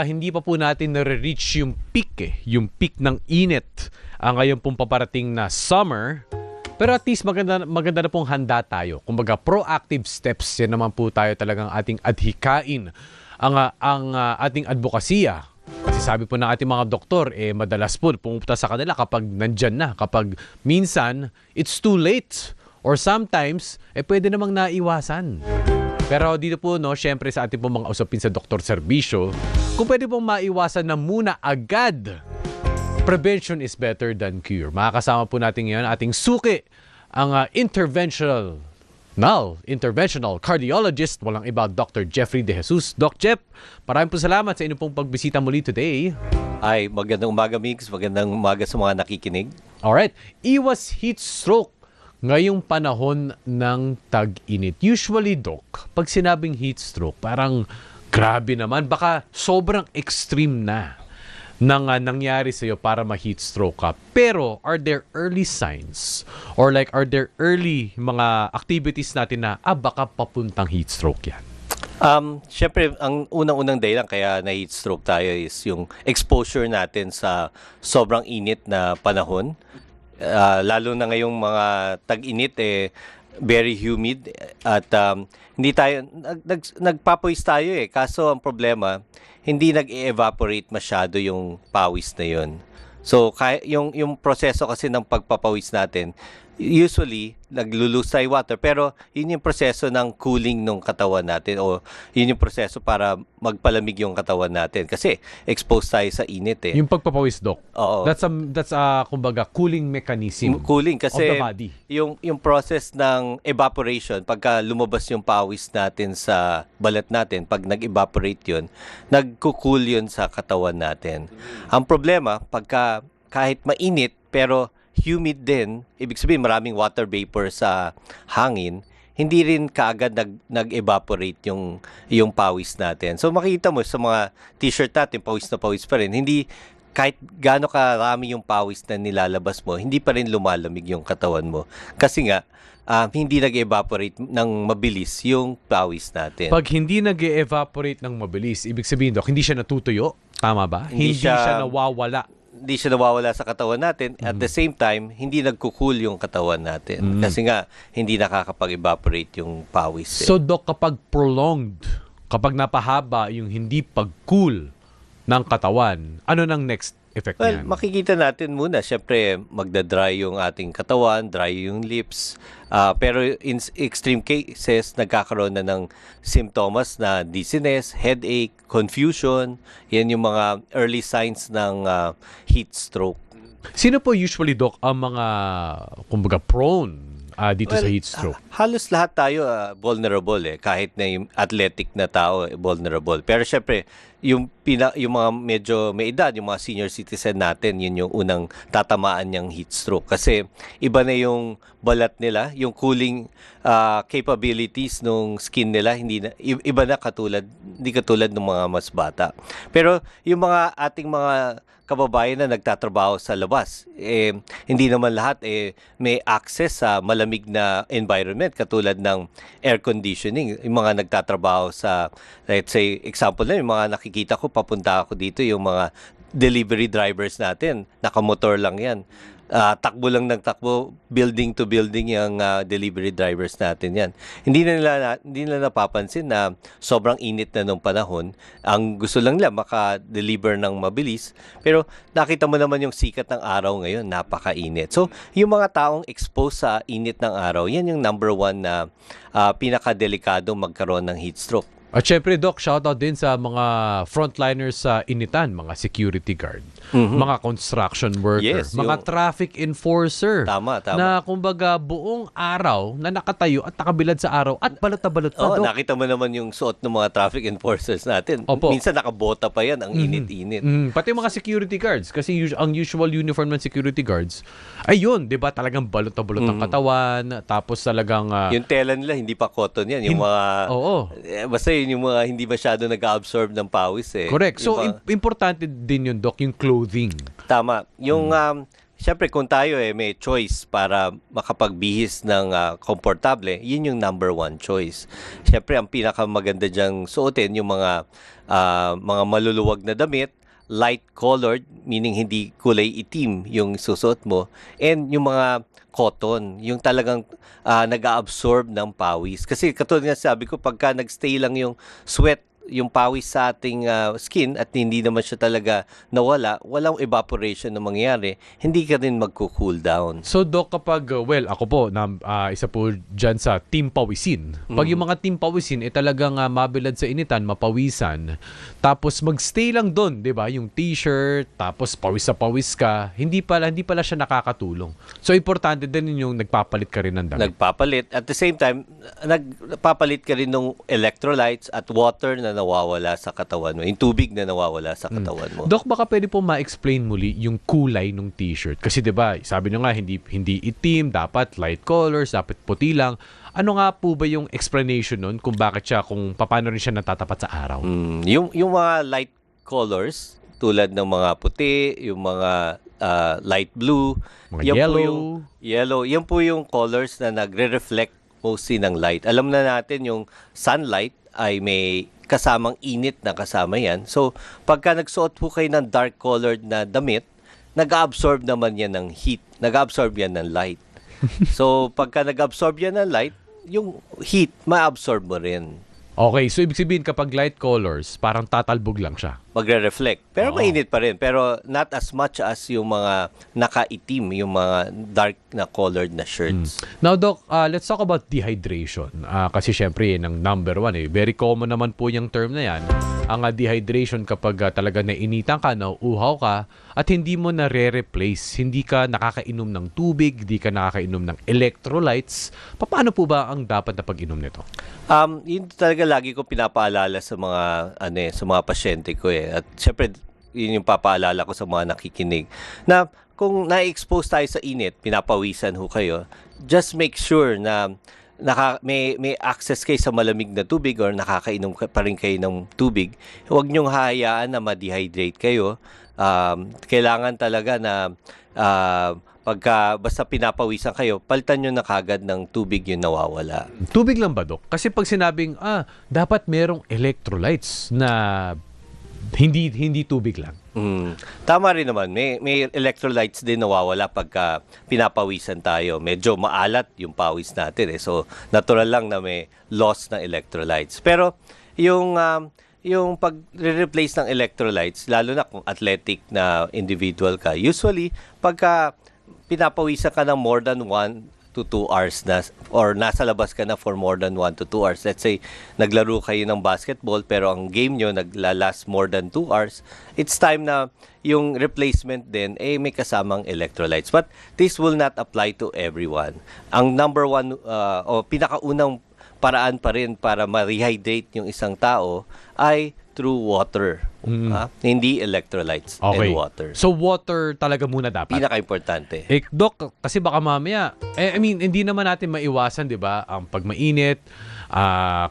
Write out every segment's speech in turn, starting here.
Hindi pa po natin nare-reach yung peak yung peak ng init ngayon pong paparating na summer. Pero at least maganda na pong handa tayo. Kumbaga proactive steps, yan naman po tayo talagang ating adhikain ang ating advokasya. Kasi sabi po ng ating mga doktor, madalas po pumunta sa kanila kapag nandyan na, kapag minsan it's too late or sometimes pwede namang naiwasan. Pero dito po, syempre sa ating po mga usapin sa doktor serbisyo, kung pwede pong maiwasan na muna agad, prevention is better than cure. Makakasama po natin ngayon ating suki, ang interventional cardiologist, walang iba, Dr. Jeffrey De Jesus. Doc Jeff, maraming po salamat sa inyong pong pagbisita muli today. Ay, magandang umaga, Migs. Magandang umaga sa mga nakikinig. Alright, iwas heat stroke ngayong panahon ng tag-init. Usually, Doc, pag sinabing heat stroke, parang grabe naman. Baka sobrang extreme na nangyari sa'yo para ma-heat stroke ka. Pero, are there early signs? Or like, are there early mga activities natin na, baka papuntang heat stroke yan? Siyempre, ang unang-unang dahilan kaya na heat stroke tayo is yung exposure natin sa sobrang init na panahon. Lalo na ngayong mga tag-init, very humid at hindi tayo nagpapoys tayo kaso ang problema hindi nag-evaporate masyado yung pawis na yun. So yung proseso kasi ng pagpapawis natin usually naglulose tayo water pero yun yung proseso ng cooling ng katawan natin o yun yung proseso para magpalamig yung katawan natin kasi exposed tayo sa init Yung pagpapawis, Doc. Oo. That's kumbaga cooling mechanism Cooling kasi of the body. yung process ng evaporation pagka lumabas yung pawis natin sa balat natin pag nag-evaporate yun nagko-cool yun sa katawan natin. Ang problema pagka kahit mainit pero humid din, ibig sabihin maraming water vapor sa hangin, hindi rin kaagad nag-evaporate yung pawis natin. So makikita mo sa mga t-shirt natin, pawis na pawis pa rin. Hindi kahit gaano karami yung pawis na nilalabas mo, hindi pa rin lumalamig yung katawan mo. Kasi nga, hindi nag-evaporate ng mabilis yung pawis natin. Pag hindi nag-evaporate ng mabilis, ibig sabihin, Doc, hindi siya natutuyo? Tama ba? Hindi siya nawawala. Hindi siya nawawala sa katawan natin. At the same time, hindi nagkukul yung katawan natin. Kasi nga, hindi nakakapag-evaporate yung pawis. So, Doc, kapag prolonged, kapag napahaba yung hindi pag-cool ng katawan, ano nang next effect niyan? Makikita natin muna, syempre, magda-dry yung ating katawan, dry yung lips. Pero in extreme cases, nagkakaroon na ng symptoms na dizziness, headache, confusion. Yan yung mga early signs ng heat stroke. Sino po usually, Doc, ang mga, kumbaga, prone dito sa heat stroke? Halos lahat tayo vulnerable kahit na yung athletic na tao vulnerable. Pero syempre, yung mga medyo may edad, yung mga senior citizen natin, yun yung unang tatamaan niyang heat stroke. Kasi iba na yung balat nila, yung cooling capabilities ng skin nila, iba na hindi katulad ng mga mas bata. Pero yung mga ating mga kababayan na nagtatrabaho sa labas, hindi naman lahat may access sa malamig na environment katulad ng air conditioning. Yung mga nagtatrabaho sa, let's say, example na, yung mga nakikita ko, papunta ako dito, yung mga delivery drivers natin, nakamotor lang yan. Takbo lang ng takbo, building to building yung delivery drivers natin yan. Hindi nila napapansin na sobrang init na nung panahon. Ang gusto lang nila maka-deliver ng mabilis. Pero nakita mo naman yung sikat ng araw ngayon, napakainit. So, yung mga taong exposed sa init ng araw, yan yung number one na pinakadelikado magkaroon ng heat stroke. At syempre, Doc, shoutout din sa mga frontliners sa initan, mga security guard, mga construction worker, Yes, mga traffic enforcer. Tama. Na kumbaga buong araw na nakatayo at nakabilad sa araw at balot na balot pa, Doc. Nakita mo naman yung suot ng mga traffic enforcers natin. Opo. Minsan nakabota pa yan, ang init-init. Pati mga security guards, kasi ang usual uniform ng security guards, ayun, di ba, talagang balot na balot ang katawan, tapos talagang... Yung tela nila, hindi pa cotton yan. Yung mga... Oo. Basta yun yung mga hindi masyado nag-absorb ng pawis Correct. So, importante din yun, Doc, yung clothing. Tama. Yung Siyempre, kung tayo may choice para makapagbihis ng komportable, yun yung number one choice. Siyempre, ang pinakamaganda diyang suotin, yung mga maluluwag na damit, light colored, meaning hindi kulay itim yung susuot mo, and yung mga cotton, yung talagang nag-absorb ng pawis. Kasi katulad nga sabi ko, pagka nagstay lang yung sweat, yung pawis sa ating skin at hindi naman siya talaga nawala, walang evaporation na mangyayari, hindi ka rin magko-cool down. So, Doc, kapag, ako po, isa po dyan sa team pawisin. Pag yung mga team pawisin, talagang mabilad sa initan, mapawisan, tapos magstay lang doon, di ba? Yung t-shirt, tapos pawis sa pawis ka, hindi pala siya nakakatulong. So, importante din yung nagpapalit ka rin ng damit. Nagpapalit. At the same time, nagpapalit ka rin ng electrolytes at water na nawawala sa katawan mo. Yung tubig na nawawala sa katawan mo. Doc, baka pwede po ma-explain muli yung kulay ng t-shirt. Kasi 'di ba, sabi nyo nga hindi itim, dapat light colors, dapat puti lang. Ano nga po ba yung explanation nun kung paano rin siya natatapat sa araw? Yung mga light colors tulad ng mga puti, yung mga light blue, Mga yan yellow. po yung yellow, yan po yung colors na nagre-reflect mostly ng light. Alam na natin yung sunlight ay may kasamang init na kasama yan. So, pagka nagsuot po kayo ng dark colored na damit, nag-absorb naman yan ng heat. Nag-absorb yan ng light. So, pagka nag-absorb yan ng light, yung heat, ma-absorb mo rin. Okay, so ibig sabihin kapag light colors, parang tatalbog lang siya. Magre-reflect. Pero Oo. mainit pa rin. Pero not as much as yung mga nakaitim, yung mga dark na colored na shirts. Now, Doc, let's talk about dehydration. Kasi syempre, yun ang number one. Very common naman po yung term na yan. Ang dehydration kapag talaga nainitan ka, nauuhaw ka, at hindi mo na-replace, hindi ka nakakainom ng tubig, hindi ka nakakainom ng electrolytes. Paano po ba ang dapat na pag-inom nito? Yun talaga lagi ko pinapaalala sa mga pasyente ko At syempre, yun yung papaalala ko sa mga nakikinig. Na kung na-expose tayo sa init, pinapawisan ho kayo, just make sure na may access kayo sa malamig na tubig or nakakainom pa rin kayo ng tubig. Huwag niyong hayaan na ma-dehydrate kayo. Kailangan talaga na basta pinapawisan kayo, palitan nyo na kagad ng tubig yung nawawala. Tubig lang ba, Doc? Kasi pag sinabing, dapat merong electrolytes na hindi tubig lang. Tama rin naman. May electrolytes din nawawala pagka pinapawisan tayo. Medyo maalat yung pawis natin. So, natural lang na may loss ng electrolytes. Pero, yung pag-replace ng electrolytes, lalo na kung athletic na individual ka, usually, pagka pinapawisan ka ng more than 1 to 2 hours na, or nasa labas ka na for more than 1 to 2 hours. Let's say, naglaro kayo ng basketball pero ang game nyo naglalast more than 2 hours, it's time na yung replacement din may kasamang electrolytes. But this will not apply to everyone. Ang number one o pinakaunang paraan pa rin para ma-rehydrate yung isang tao ay through water. Hindi electrolytes and water. So water talaga muna dapat. Pinaka-importante. Doc, kasi baka mamaya, hindi naman natin maiwasan, di ba? Ang pag mainit,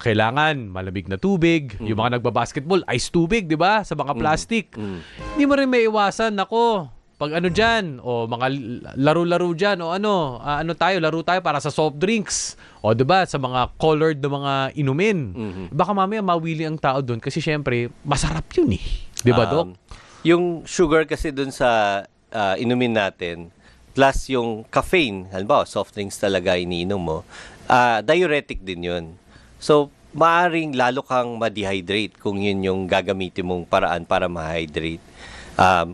kailangan malamig na tubig. Yung mga nagbabasketball, ice tubig, di ba? Sa mga plastic. Hindi mo rin maiwasan, nako. Pag dyan, o mga laro-laro dyan, o laro tayo para sa soft drinks. O diba, sa mga colored na mga inumin. Baka mamaya mawili ang tao doon kasi syempre, masarap yun eh. Diba, Doc? Yung sugar kasi doon sa inumin natin, plus yung caffeine, halimbawa, soft drinks talaga iniinom mo, diuretic din yun. So, maaring lalo kang ma-dehydrate kung yun yung gagamitin mong paraan para ma-hydrate.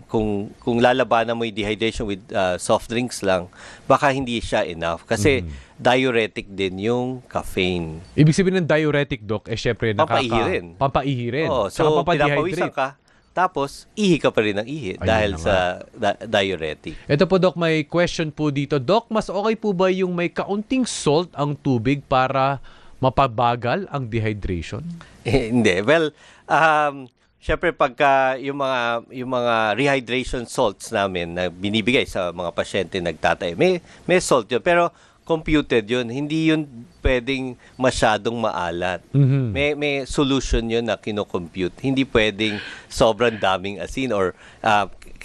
Kung lalabanan mo yung dehydration with soft drinks lang, baka hindi siya enough. Kasi diuretic din yung caffeine. Ibig sabihin ng diuretic, Doc, syempre Pampaihi rin. So, pinapawisan ka, tapos ihi ka pa rin ng ihi dahil sa diuretic. Ito po, Doc, may question po dito. Doc, mas okay po ba yung may kaunting salt ang tubig para mapabagal ang dehydration? Hindi. Well, syempre pagka yung mga rehydration salts namin na binibigay sa mga pasyente nagtatay, may salt yun, pero computed yun. Hindi yun pwedeng masyadong maalat. May solution yun na kino-compute. Hindi pwedeng sobrang daming asin or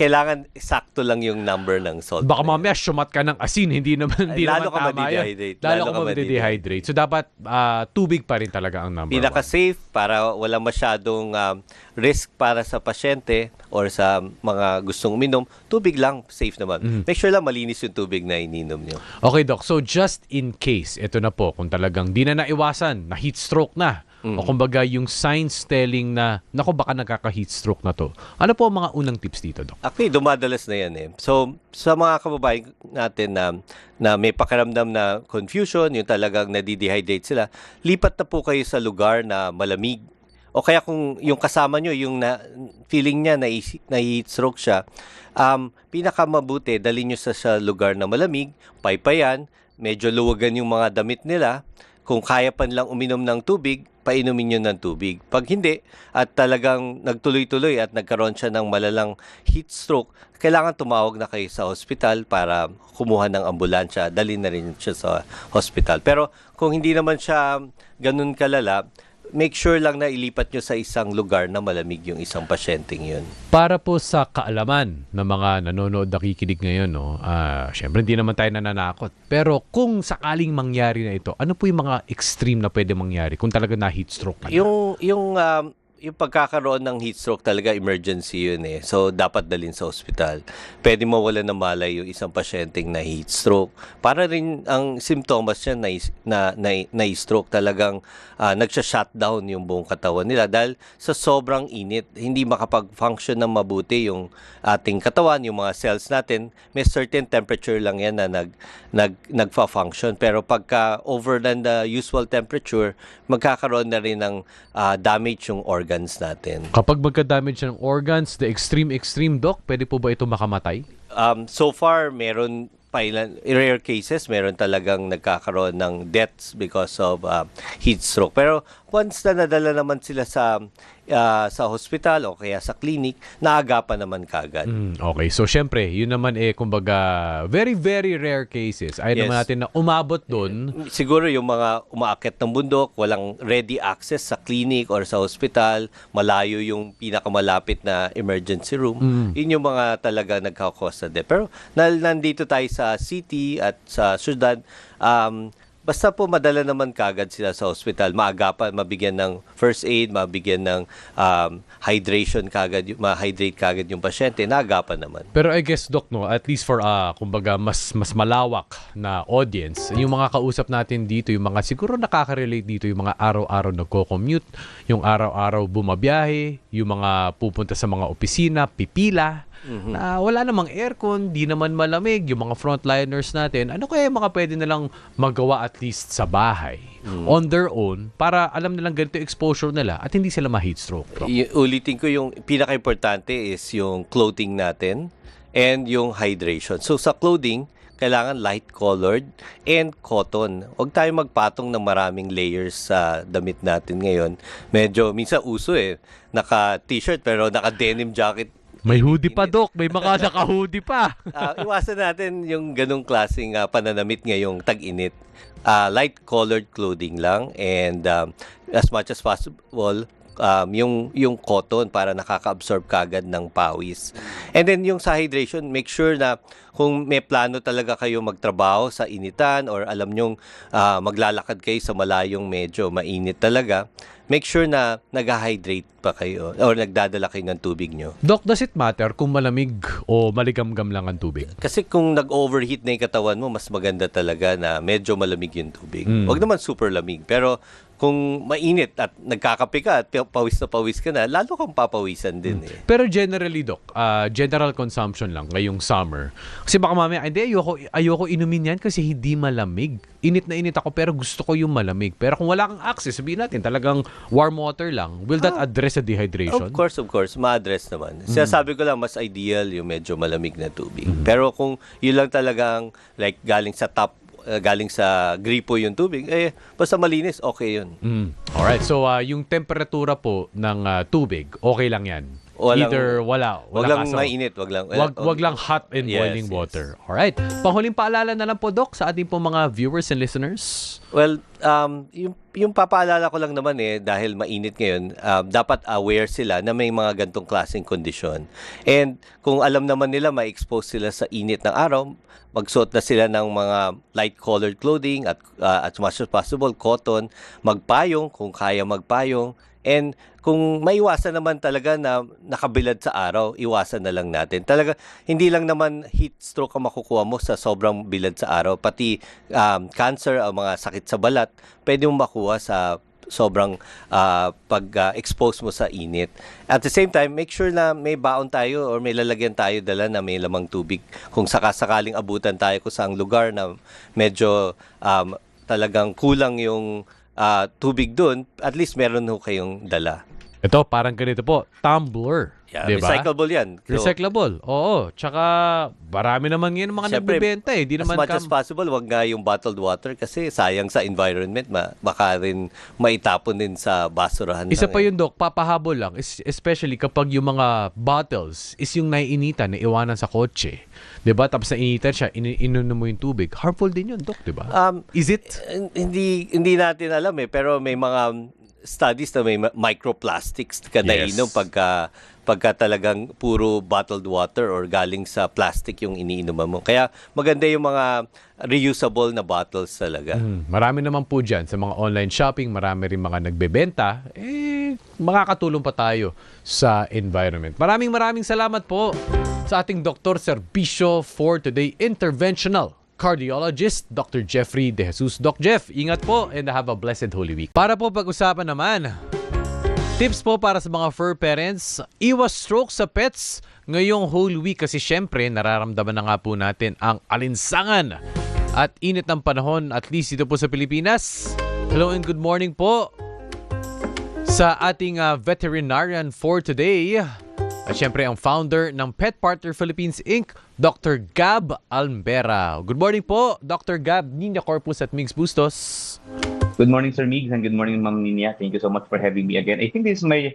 kailangan sakto lang yung number ng salt. Baka na yun. mamaya syumat ka ng asin, hindi naman Lalo ka tama yun. madidehydrate. Lalo ka madidehydrate. So dapat tubig pa rin talaga ang number 1. Pinaka-safe para wala masyadong risk para sa pasyente or sa mga gustong uminom, tubig lang, safe naman. Make sure lang malinis yung tubig na ininom nyo. Okay, Doc. So just in case, ito na po, kung talagang di na naiwasan, na heat stroke na, o kumbaga yung signs telling na, naku, baka nagkaka-heat stroke na to. Ano po ang mga unang tips dito, Doc? Actually, dumadalas na yan eh. So, sa mga kababayan natin na may pakiramdam na confusion, yung talagang nadidehydrate sila, lipat na po kayo sa lugar na malamig. O kaya kung yung kasama nyo, yung feeling niya na heat stroke siya, pinakamabuti, dali nyo sa lugar na malamig, paypayan, medyo luwagan yung mga damit nila. Kung kaya pa nilang uminom ng tubig, painumin nyo ng tubig. Pag hindi, at talagang nagtuloy-tuloy at nagkaroon siya ng malalang heat stroke, kailangan tumawag na kayo sa hospital para kumuha ng ambulansya, dalhin na rin siya sa hospital. Pero kung hindi naman siya ganun kalala, make sure lang na ilipat nyo sa isang lugar na malamig yung isang pasyenteng yun. Para po sa kaalaman ng mga nanonood, nakikinig ngayon, no, syempre hindi naman tayo nananakot. Pero kung sakaling mangyari na ito, ano po yung mga extreme na pwede mangyari kung talaga na heat stroke ka na? Yung pagkakaroon ng heat stroke talaga emergency yun eh. So, dapat dalhin sa ospital. Pwede mawala ng malay yung isang pasyenteng na heat stroke. Para rin ang symptoms niya na stroke talagang nagsha-shutdown yung buong katawan nila dahil sa sobrang init. Hindi makapag-function ng mabuti yung ating katawan, yung mga cells natin. May certain temperature lang yan na nagfa-function. Pero pagka over than the usual temperature, magkakaroon na rin ng damage yung organs natin. Kapag magka-damage ng organs, the extreme, Doc, pwede po ba ito makamatay? So far, meron rare cases, meron talagang nagkakaroon ng deaths because of heat stroke. Pero once na nadala naman sila sa hospital o kaya sa clinic, naagapan naman kagad. Okay, so syempre, yun naman kumbaga, very, very rare cases. Ayaw naman natin na umabot doon. Siguro yung mga umaakit ng bundok, walang ready access sa clinic or sa hospital, malayo yung pinakamalapit na emergency room. Yun yung mga talaga nagkakos na death. Pero nandito tayo sa city at sa syudad, basta po madala naman kagad sila sa hospital, maagapan, mabigyan ng first aid, mabigyan ng hydration kagad, ma-hydrate kagad yung pasyente, naagapan naman. Pero I guess, Doc, no, at least for kumbaga mas malawak na audience, yung mga kausap natin dito, yung mga siguro nakaka-relate dito, yung mga araw-araw nagko-commute, yung araw-araw bumabiyahe, yung mga pupunta sa mga opisina, pipila, na wala namang aircon, di naman malamig, yung mga frontliners natin, ano kaya yung mga pwede nilang magawa at least sa bahay on their own para alam nilang ganito yung exposure nila at hindi sila ma-heat stroke? Ulitin ko, yung pinaka-importante is yung clothing natin and yung hydration. So sa clothing, kailangan light-colored and cotton. Huwag tayo magpatong ng maraming layers sa damit natin ngayon. Medyo, minsan uso naka-t-shirt pero naka-denim jacket. May hoodie pa, Doc. May mga naka-hoodie pa. Iwasan natin yung ganong klaseng pananamit ngayong tag-init. Light-colored clothing lang and as much as possible, yung cotton para nakaka-absorb kagad ng pawis. And then yung sa hydration, make sure na kung may plano talaga kayo magtrabaho sa initan or alam nyong maglalakad kayo sa malayong medyo mainit talaga, make sure na nag-hydrate pa kayo or nagdadala kayo ng tubig nyo. Doc, does it matter kung malamig o maligamgam lang ang tubig? Kasi kung nag-overheat na yung katawan mo, mas maganda talaga na medyo malamig yung tubig. Huwag naman super lamig. Pero kung mainit at nagkakape ka at pawis na pawis ka na, lalo kang papawisan din Pero generally, Doc, general consumption lang ngayong summer. Kasi baka mamaya, hindi, ayoko inumin yan kasi hindi malamig. Init na init ako pero gusto ko yung malamig. Pero kung wala kang access, sabihin natin talagang warm water lang, will that address a dehydration? Of course, ma-address naman. Sinasabi ko lang, mas ideal yung medyo malamig na tubig. Pero kung yun lang talagang like galing sa gripo yung tubig, basta malinis, okay yun. Alright, so yung temperatura po ng tubig, okay lang yan? Either wala lang kaso. mainit, Wag lang hot and Yes, boiling yes. water. Alright. Panghuling paalala na lang po, Doc, sa ating po mga viewers and listeners. Well, yung papaalala ko lang naman dahil mainit ngayon, dapat aware sila na may mga gantong klaseng kondisyon. And kung alam naman nila ma-expose sila sa init ng araw, magsuot na sila ng mga light-colored clothing at as much as possible, cotton, magpayong kung kaya magpayong. And kung maiwasan naman talaga na nakabilad sa araw, iwasan na lang natin. Talaga, hindi lang naman heat stroke ang makukuha mo sa sobrang bilad sa araw. Pati cancer, mga sakit sa balat, pwede mong makuha sa sobrang pag-expose mo sa init. At the same time, make sure na may baon tayo or may lalagyan tayo dala na may lamang tubig. Kung sakasakaling abutan tayo kung saang lugar na medyo talagang kulang yung tubig doon, at least meron ho kayong dala. Ito, parang ganito po, tumbler. Yeah, diba? recyclable yan. So, Recyclable. Oo. Tsaka, marami naman ngayon mga Siyempre, nagbebenta eh. Di as naman much as possible, wag nga yung bottled water kasi sayang sa environment. Baka rin maitapon din sa basurahan. Isa lang pa yun, Doc, papahabol lang. Especially kapag yung mga bottles is yung naiinitan, na iwanan sa kotse. Diba? Tapos nainitan siya, inunom mo yung tubig. Harmful din yun, Doc, diba? Is it? Hindi natin alam pero may mga studies na may microplastics ka nainom pagka talagang puro bottled water or galing sa plastic yung iniinuman mo. Kaya maganda yung mga reusable na bottles talaga. Marami naman po dyan sa mga online shopping, marami rin mga nagbebenta, makakatulong pa tayo sa environment. Maraming salamat po sa ating Dr. Serbisyo for Today Interventional Cardiologist, Dr. Jeffrey De Jesus. Doc Jeff, ingat po and have a blessed Holy Week. Para po pag-usapan naman, tips po para sa mga fur parents, iwas stroke sa pets ngayong Holy Week kasi syempre nararamdaman na nga po natin ang alinsangan at init ng panahon, at least dito po sa Pilipinas. Hello and good morning po sa ating veterinarian for today. At syempre ang founder ng Pet Partner Philippines Inc., Dr. Gab Almbera. Good morning po, Dr. Gab, Nina Corpus at Migs Bustos. Good morning, Sir Migs, and good morning, Ma'am Nina. Thank you so much for having me again. I think this is my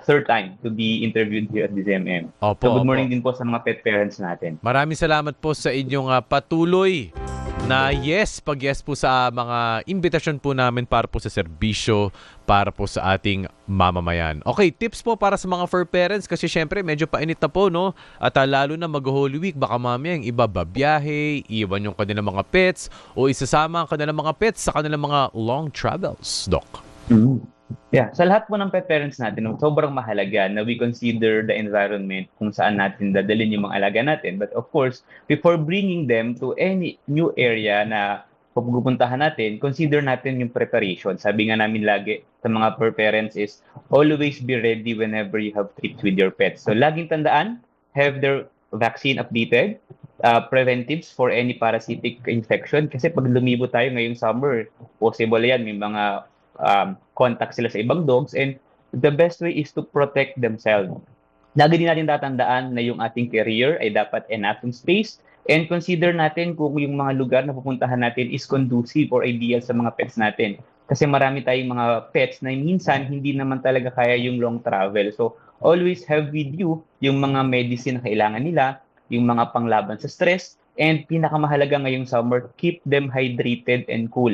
third time to be interviewed here at DZMM. Opo, So good morning opo. din po sa mga pet parents natin. Maraming salamat po sa inyong patuloy na pag yes po sa mga imbitasyon po namin para po sa serbisyo, para po sa ating mamamayan. Okay, tips po para sa mga fur parents kasi syempre medyo painit na po, no? At lalo na mag-Holy Week, baka mamaya yung iba babiyahe, iwan yung kanilang mga pets o isasama ang kanilang mga pets sa kanilang mga long travels, Doc. Yeah, sa lahat po ng pet parents natin, sobrang mahalaga na we consider the environment kung saan natin dadalhin yung mga alaga natin. But of course, before bringing them to any new area na pupuntahan natin, consider natin yung preparation. Sabi nga namin lagi sa mga fur parents is always be ready whenever you have trips with your pets. So laging tandaan, have their vaccine updated, preventives for any parasitic infection. Kasi pag lumibo tayo ngayong summer, possible yan, may mga contact sila sa ibang dogs, and the best way is to protect themselves. Lagi din natin tatandaan na yung ating career ay dapat enough in space, and consider natin kung yung mga lugar na pupuntahan natin is conducive or ideal sa mga pets natin. Kasi marami tayong mga pets na minsan hindi naman talaga kaya yung long travel. So always have with you yung mga medicine na kailangan nila, yung mga panglaban sa stress, and pinakamahalaga ngayong summer, keep them hydrated and cool.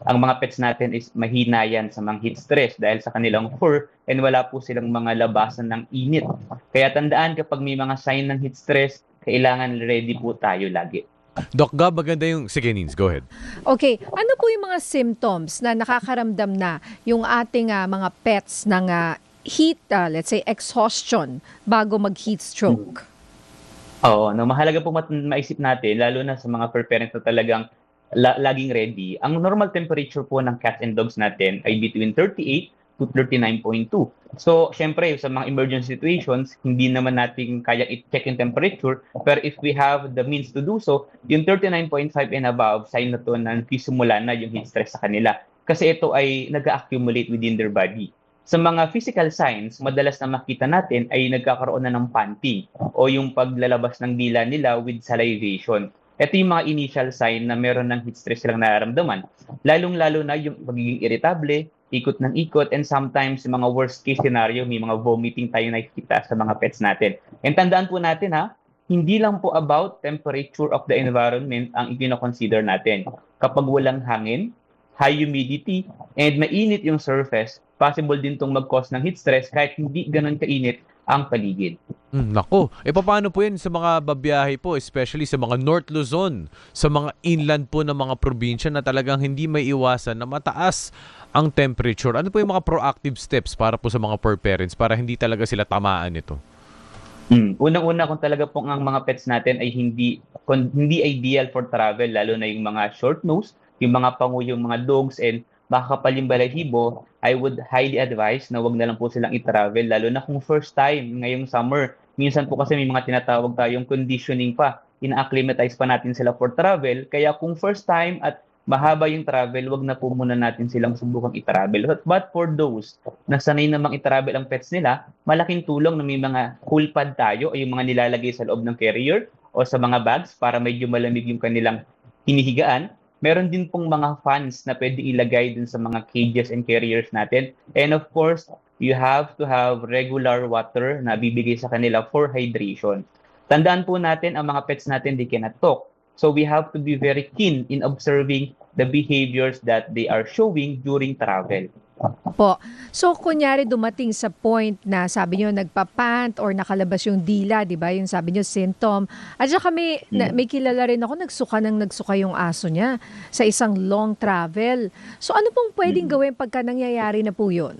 Ang mga pets natin is mahina yan sa mga heat stress dahil sa kanilang fur, and wala po silang mga labasan ng init. Kaya tandaan, kapag may mga sign ng heat stress, kailangan ready po tayo lagi. Doc Gab, maganda yung... Sige, Nins, go ahead. Okay, ano po yung mga symptoms na nakakaramdam na yung ating mga pets ng heat, let's say exhaustion, bago mag-heat stroke? Oo, no, mahalaga po maisip natin, lalo na sa mga fur parents na talagang laging ready. Ang normal temperature po ng cats and dogs natin ay between 38 to 39.2. So, syempre, sa mga emergency situations, hindi naman natin kaya i-check yung temperature. Pero if we have the means to do so, yung 39.5 and above, sign na to na simula na yung heat stress sa kanila. Kasi ito ay nag-accumulate within their body. Sa mga physical signs, madalas na makita natin ay nagkakaroon na ng panting o yung paglalabas ng dila nila with salivation. Ito yung mga initial sign na meron ng heat stress silang nararamdaman. Lalong-lalo na yung pagiging irritable, ikot ng ikot, and sometimes yung mga worst case scenario, may mga vomiting tayo nakikita sa mga pets natin. And tandaan po natin hindi lang po about temperature of the environment ang i-consider natin. Kapag walang hangin, high humidity, and mainit yung surface, possible din itong mag-cause ng heat stress kahit hindi ganun kainit ang paligid. Nako, paano po yun sa mga babiyahe po, especially sa mga North Luzon, sa mga inland po ng mga probinsya na talagang hindi may iwasan na mataas ang temperature? Ano po yung mga proactive steps para po sa mga fur parents para hindi talaga sila tamaan nito? Unang-una, kung talaga pong ang mga pets natin ay hindi ideal for travel, lalo na yung mga short nose, yung mga panguyong mga dogs and makakapal yung balahibo, I would highly advise na wag na lang po silang i-travel, lalo na kung first time ngayong summer. Minsan po kasi may mga tinatawag tayong conditioning pa. Ina-acclimatize pa natin sila for travel. Kaya kung first time at mahaba yung travel, wag na po muna natin silang subukang i-travel. But for those na sanay namang i-travel ang pets nila, malaking tulong na may mga cool pad tayo o yung mga nilalagay sa loob ng carrier o sa mga bags para medyo malamig yung kanilang hinihigaan. Meron din pong mga fans na pwede ilagay dun sa mga cages and carriers natin. And of course, you have to have regular water na bibigay sa kanila for hydration. Tandaan po natin, ang mga pets natin, they cannot talk. So we have to be very keen in observing the behaviors that they are showing during travel. Po. So, kunyari dumating sa point na sabi nyo nagpapant or nakalabas yung dila, di ba? Yung sabi nyo symptom. At saka may kilala rin ako, nagsuka yung aso niya sa isang long travel. So, ano pong pwedeng gawin pagka nangyayari na po yun?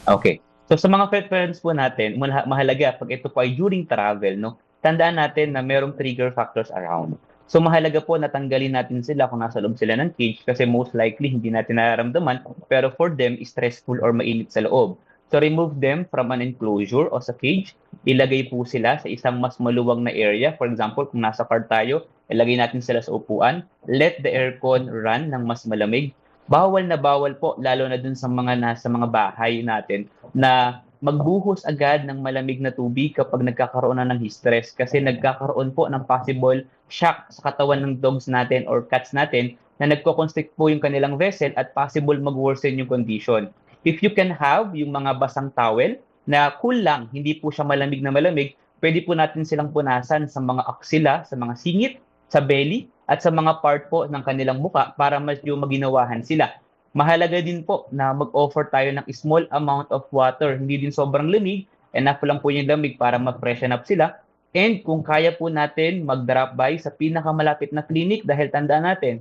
Okay. So, sa mga pet parents po natin, mahalaga pag ito po ay during travel, no? Tandaan natin na merong trigger factors around. So mahalaga po na tanggalin natin sila kung nasa loob sila ng cage kasi most likely hindi natin nararamdaman pero for them is stressful or mainit sa loob. So remove them from an enclosure o sa cage. Ilagay po sila sa isang mas maluwag na area. For example, kung nasa car tayo, ilagay natin sila sa upuan. Let the aircon run ng mas malamig. Bawal na bawal po, lalo na dun sa mga nasa mga bahay natin na magbuhos agad ng malamig na tubig kapag nagkakaroon na ng stress kasi nagkakaroon po ng possible shock sa katawan ng dogs natin or cats natin na nagko-constrict po yung kanilang vessel at possible mag-worsen yung condition. If you can have yung mga basang towel na cool lang, hindi po siya malamig na malamig, pwede po natin silang punasan sa mga aksila, sa mga singit, sa belly, at sa mga part po ng kanilang muka para medyo maginawahan sila. Mahalaga din po na mag-offer tayo ng small amount of water. Hindi din sobrang lamig. Enough lang po yung lamig para mag-freshen up sila. And kung kaya po natin mag-drop by sa pinakamalapit na clinic dahil tandaan natin,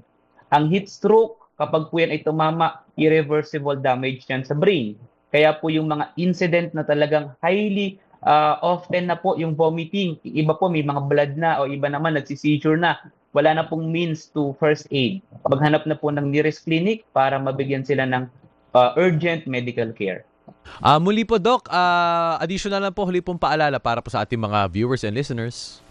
ang heat stroke, kapag po yan ay tumama, irreversible damage yan sa brain. Kaya po yung mga incident na talagang highly often na po yung vomiting, iba po may mga blood na o iba naman nagsi-seizure na, wala na pong means to first aid. Maghanap na po ng nearest clinic para mabigyan sila ng urgent medical care. Muli po, Doc, additional lang po, huli pong paalala para po sa ating mga viewers and listeners.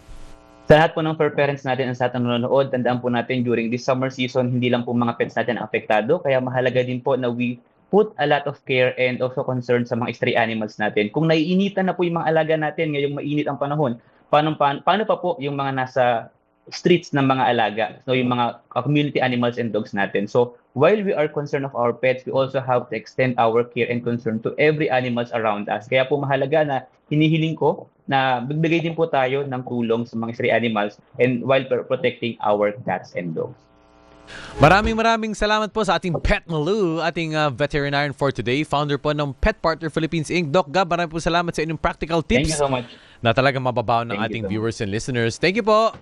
Sa lahat po ng fur parents natin ang sa ating nanonood, tandaan po natin during this summer season, hindi lang po mga pets natin ang apektado. Kaya mahalaga din po na we put a lot of care and also concern sa mga stray animals natin. Kung naiinitan na po yung mga alaga natin ngayong mainit ang panahon, paano pa po yung mga nasa streets ng mga alaga, so yung mga community animals and dogs natin. So while we are concerned of our pets, we also have to extend our care and concern to every animals around us. Kaya po mahalaga na hinihiling ko na magbigay din po tayo ng tulong sa mga stray animals and while protecting our cats and dogs. Maraming salamat po sa ating Pet Malou, ating veterinarian for today, founder po ng Pet Partner Philippines Inc. Doc Gab, maraming po salamat sa inyong practical tips. Thank you so much. Na talagang mababaw ng ating viewers and listeners. Thank you po.